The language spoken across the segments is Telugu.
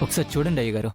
ఒకసారి చూడండి అయ్యగారు.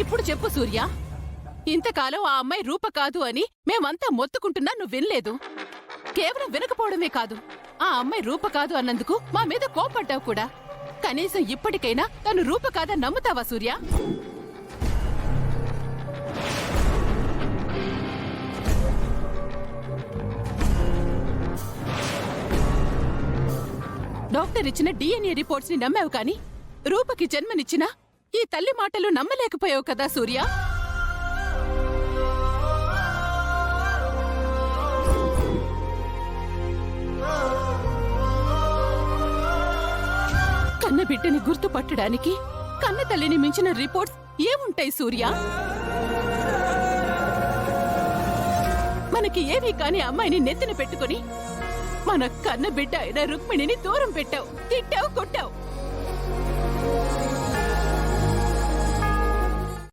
ఇప్పుడు చెప్పు సూర్య, ఇంతకాలం ఆ అమ్మాయి రూప కాదు అని మేమంతా మొత్తుకుంటున్నా నువ్వు వినలేదు. కేవలం వినకపోవడమే కాదు, ఆ అమ్మాయి రూప కాదు అన్నందుకు మా మీద కోపడ్డావు కూడా. కనీసం ఇప్పటికైనా తను రూప కాదని నమ్ముతావా సూర్య? డాక్టర్ ఇచ్చిన DNA రిపోర్ట్స్ ని నమ్మావు కాని రూపకి జన్మనిచ్చినా ఈ తల్లి మాటలు నమ్మలేకపోయావు కదా సూర్య. కన్న బిడ్డని గుర్తుపట్టడానికి కన్న తల్లిని మించిన రిపోర్ట్స్ ఏముంటాయి సూర్య? మనకి ఏమీ కాని అమ్మాయిని నెత్తిన పెట్టుకుని మన కన్న బిడ్డ అయిన రుక్మిణిని దూరం పెట్టావు, తిట్టావు, కొట్టావు.